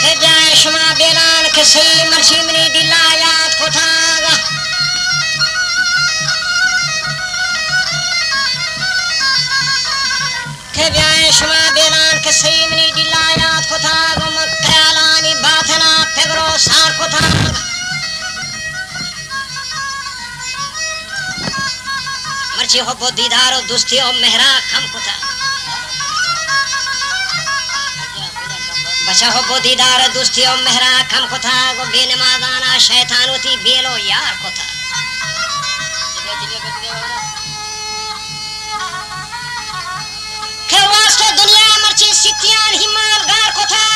Hediye şuma belan kesi marşimini dilayat kotaga. Hediye şuma belan kesi mini dilayat kotaga. Mukkayalani batana pegro sar kotaga. Marchi ho bo didaro dusti o mehra kham kotaga. बचा हो बोदीदार दुस्तियों मेहरा कम को था गो बेनमादाना शैतानोती बेलो यार को था के वास्ते दुनिया मर्ची सितियान हिमाल गार को था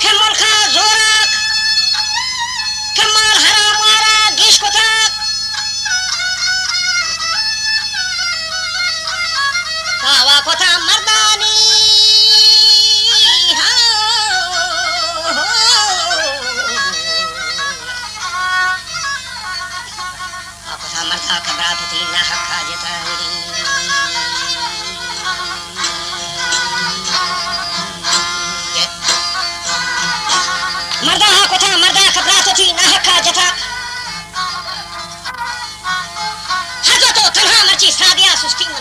के मुल्का जोराक के माल हराम वारा गिश को था कावा कोता मर्दानी कोता मर्दा कबरात होती ना हक्का जतांगी मर्दा कोता मर्दा कबरात होती ना हक्का जता हजो तो तन्हा मर्ची सादिया सुस्ती मन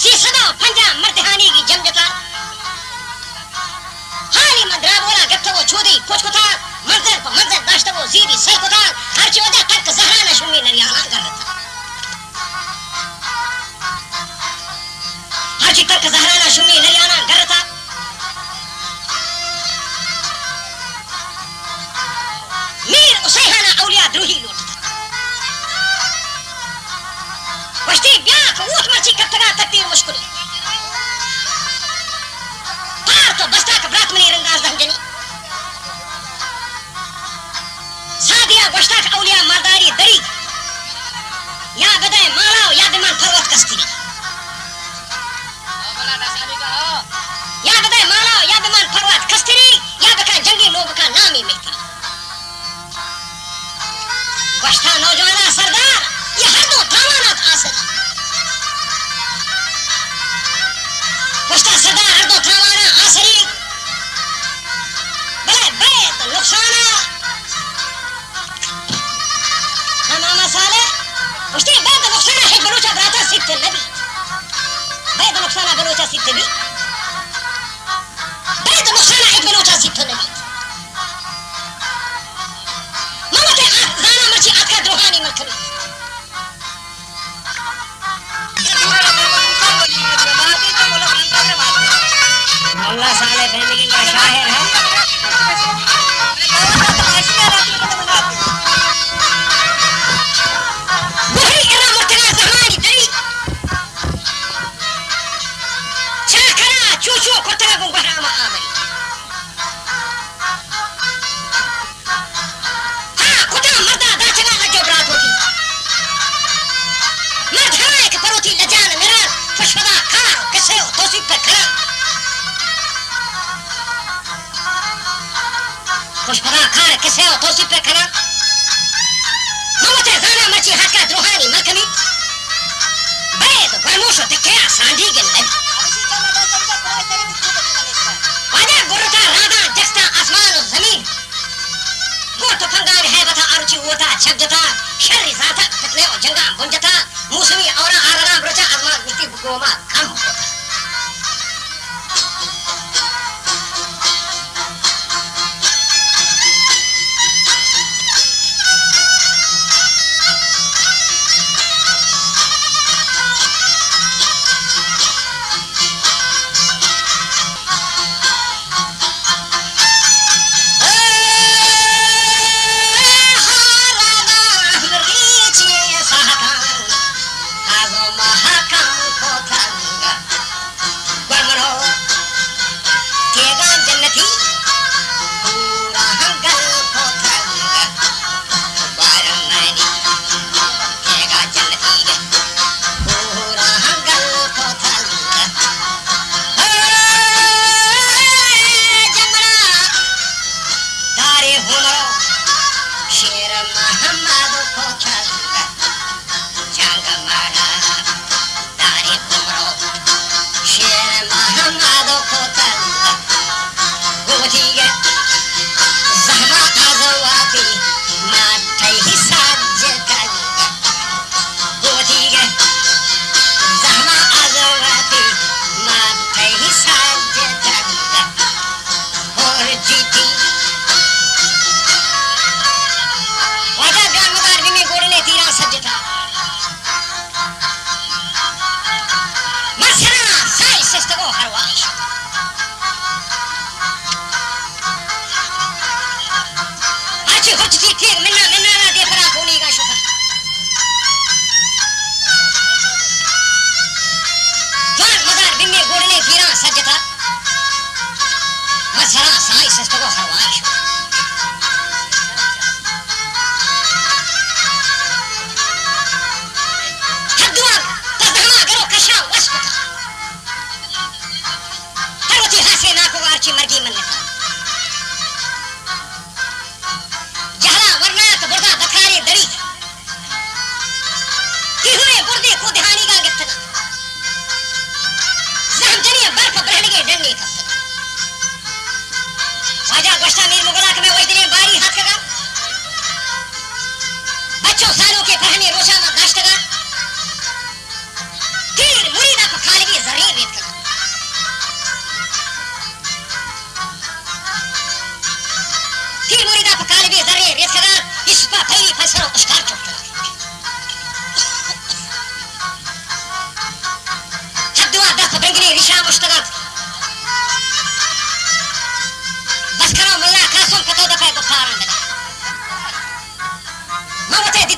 सी सदा पंजा मर्दहानी की जमजता हाली मद्रा बोला गत्तो वो छोदी कुछ को था मंजर पर मंजर दाश्ता वो जीदी सर को था हर चीज़ तक ज़हराना शुमी नरियाना कर रहा था हर चीज़ तक ज़हराना शुमी नरियाना कर रहा था मीर उसेहाना औलिया द्रोही लौटता वस्ती ब्याह को ऊट मर्ची कत्तगा तकदीर मुश्किल पार तो बस्ता कबरात मनी रंगाज दहजनी सादिया वस्ता का औलिया मर्दारी दरी या बदाय मालाओ या बिमान फरवत कस्तिरी या बदाय मालाओ या बिमान फरवत कस्तिरी या बका जंगी लोग का नामी मिलती वस्ता नौजवाना सरदार ये हर दो थामानात आसर वस्ता सरदार हर दो थामाना आसरी बले बैत नुकसाना हमामा साले वस्ती बैत नुकसाना है बलूचा ब्राता सिद्ध नबी बैत नुकसाना बलूचा सिद्ध नबी बैत नुकसाना है बलूचा सिद्ध नबी ममते जाना मर्ची आका द्रोहानी मलकरी अल्लाह साले फैमिली का शायर है वही इरा मुर्तला ज़मानी दरी चाकरा चूचू कोतरा गुंगहरामा आमरी हाँ खुदा मर्दा दाचना लजो बरात होती मर्द हमारे के परोती लजान मेरा खुशफदा कार किसे हो तोसीब पे खड़ा खुशफदा कार किसे हो तोसीब पे खड़ा ममते जाना मर्ची हाथ का द्रोहानी मलकमी बैद बरमोशो दिखया सांडी के लग वाजा गुरुता राधा जस्ता आसमान और जमीन गोट फंगार है बता आरुचि होता छबजता शर्री जाता तकले और जंगा बुंजता मूसमी और आराम रचा आजमा मिट्टी बुकोमा कम होता Mahal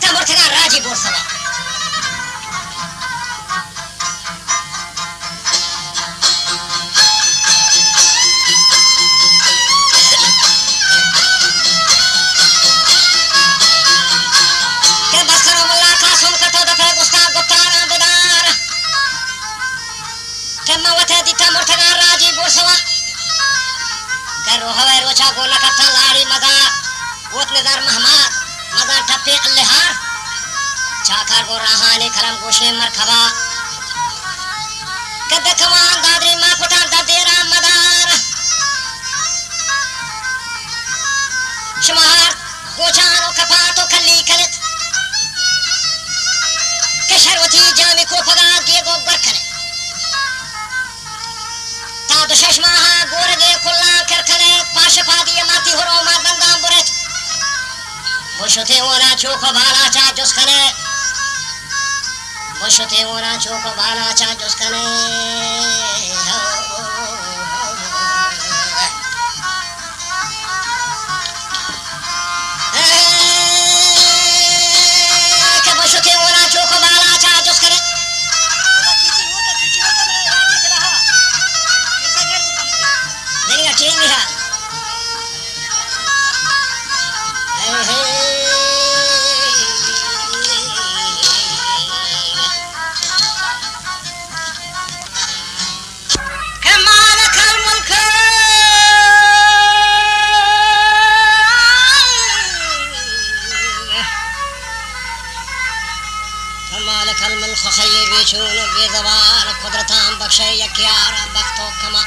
दिता मुर्तगा राजी बोर सवा हवे रोचा गोला कथा लाड़ी मगा वोत नजर महमद मगा टप्पे अल्लाहार चाकर गो रहाने खलम गोशे मरखबा कद कमान दादरी मा कोटा ददेरा मदार शमार गोचानो कपातो खली खलत कशरवती जामे को पगा गे गो बरखने ताद शशमाहा गोरगे खुल्ला करखने पाशपादी माती होरो मादंदा बुरत बुशते ओरा चोको बाला चा जुस्कने बुशते ओरा चोको बाला चा जुस्कने के बुशते ओरा चोको बाला चा जुस्कने चीन में है बेजवार कुदरतां बख्शे यक्यार बख्तो कमा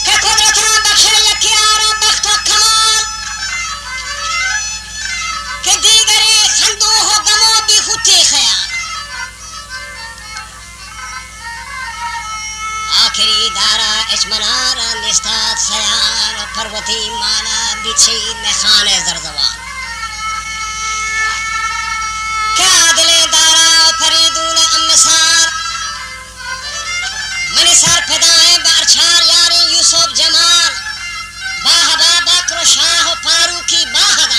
के कुदरतां बख्शे यक्यार बख्तो कमाल के दीगरे खंदो हो गमो भी खुते ख्याल आखिरी दारा इचमनारा निस्तात सयार पर्वती माला बिछी में खाने जरजवान फरीदून अम्मसार मनीसार फदाएं बारछार यारी यूसुफ जमाल बाहबा बक्र शाह फारूकी बाहदार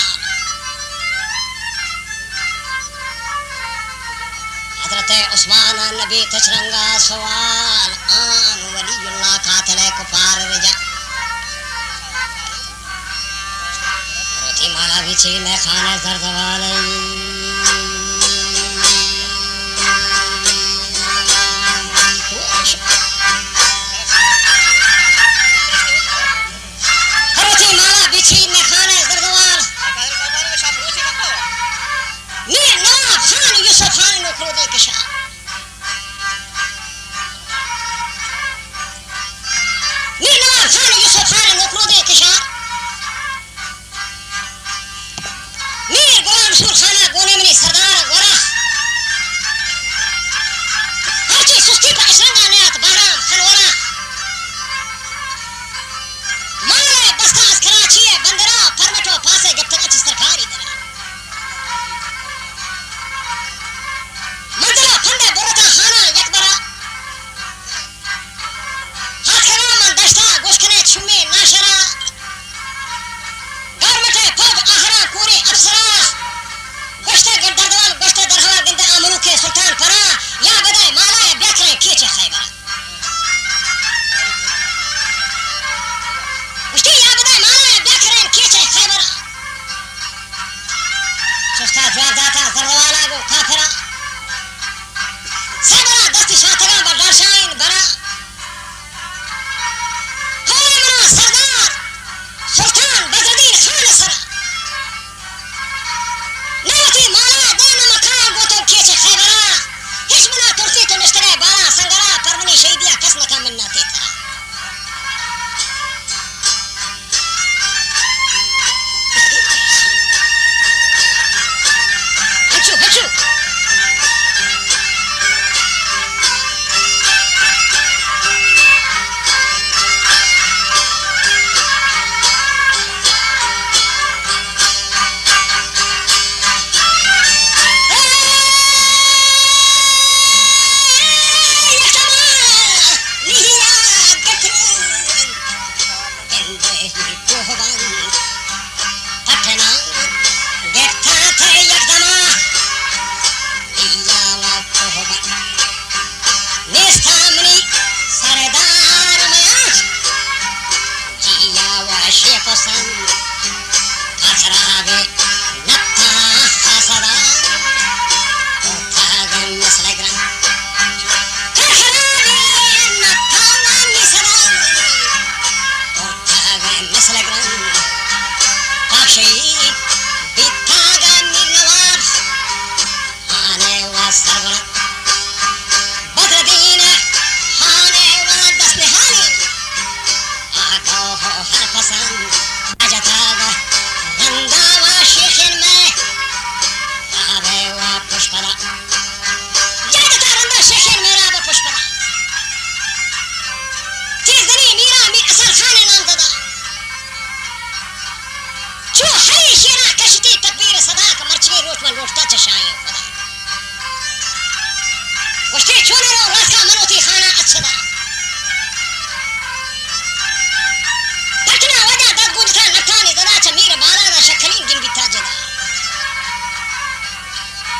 हजरत उस्मान नबी तशरंगा सवाल आन वलीउल्लाह कातिल कुफार रजा रोटी माला बिछी ने खाने जरदवाले रोट में लोटता चशाएं खुदा वस्ते छोने रो रास्का मनोती खाना अच्छदा पटना वजा दा गुजथा नठाने जरा च मीर बाला दा शखनी गिन बिता जदा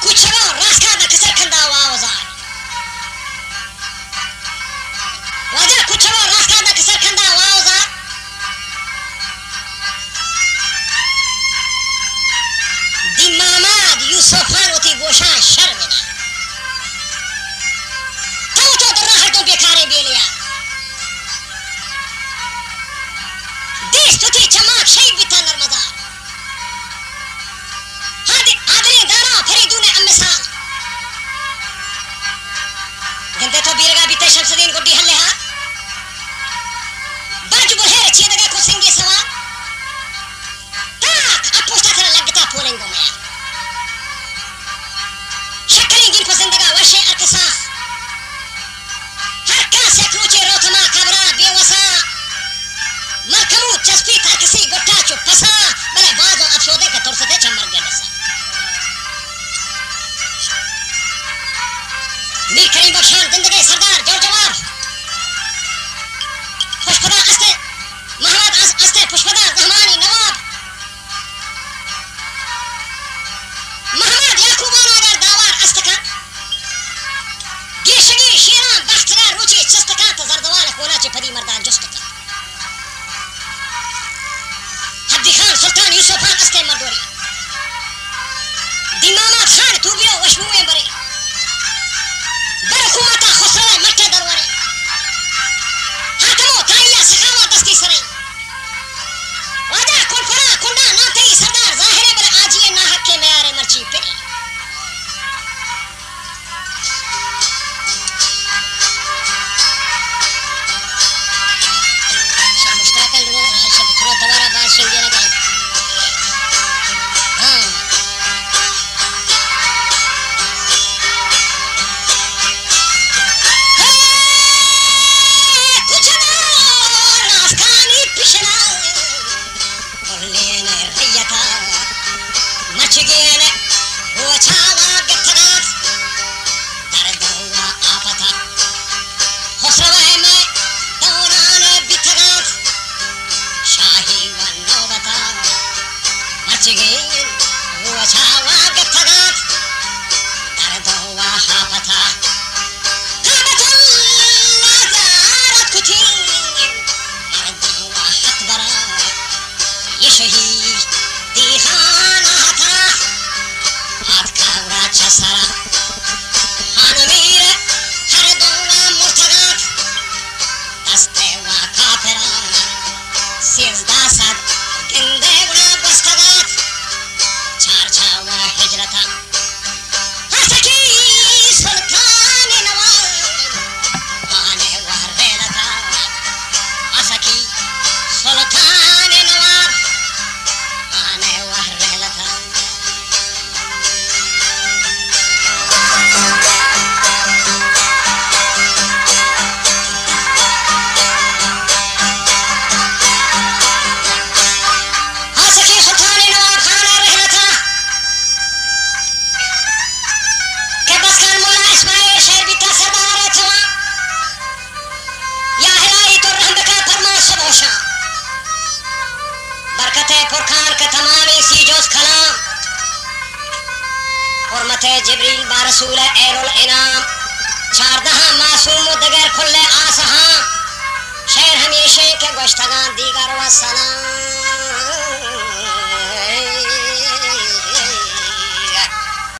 कुछ वो रास्का दा कसर खंदा वावजा वजा कुछ वो रास्का दा कसर खंदा वावजा दिमामाद यूसुफान होती गोशा शर्मिना तो दर्रा हर तो बेकारे बेलिया देश तो थी चमाक शहीद बिता नर्मदा हादे आदरी दाना फरीदूने अम्मिसाल गंदे तो बीरगा बीते शमसुद्दीन गुड्डी हल्ले हा बाजू बुलहेर चीदगा को सिंगी सवा ताक अपोस्ता थरा लगता पोलेंगो में शक्करी गिन को जिंदगा वशे अरकसा हर का से क्रूचे रोथमा कबरा बेवसा मरकमू चस्पी था किसी गोटा चो पसा बले बाजो अफसोदे के तौर से चमर गया दसा मीर करीम बख्शान जिंदगी सरदार जो जवाब पुष्पदा अस्ते महमद अस्ते पुष्पदा रहमानी नवाब महमद याकूबान अगर दावार अस्तका गिरशगी शीरा बख्तरा रुचि चस्तका तो जरदवान कोना चे फदी मर्दान जुस्तका हद्दी खान सुल्तान यूसुफ खान अस्ते मर्दोरी दिमामा खान तूबियो वशमुए बरे बरकुमाता खुसरा मट्टे दरवारे हातमो ताइया सखावा दस्ती सरे वादा कौन फरा कुंडा ना थई सरदार जाहिरे बरे आजिए ना हक के मेयारे मर्ची पे मुश्ताकल रो शब थरो तवारा बात सुन दिया लगे हां Chigene, Ruachawa Gatagas, Daradawa Apata, Hosawame, Daurane Bitagas, Shahi Vanovata, Machigene, Ruachawa Gatagas, Daradawa Hapata, Hamatul Nazarat Kutin, Daradawa Hatbara, Yeshahi, Dihana Hata. Sara Hanamire Haradowa Murtagat Dastewa Kapera Sizdasad Gindeguna Bastagat Charchawa Hijrata Hasaki Sultani Nawal Hane Warelata Hasaki Sultani Nawal Hane Warelata जिब्रील बारसूल एरुल इनाम चारदहा मासूम दगर खुले आसहा शेर हमेशे के गोश्तगान दीगर व सलाम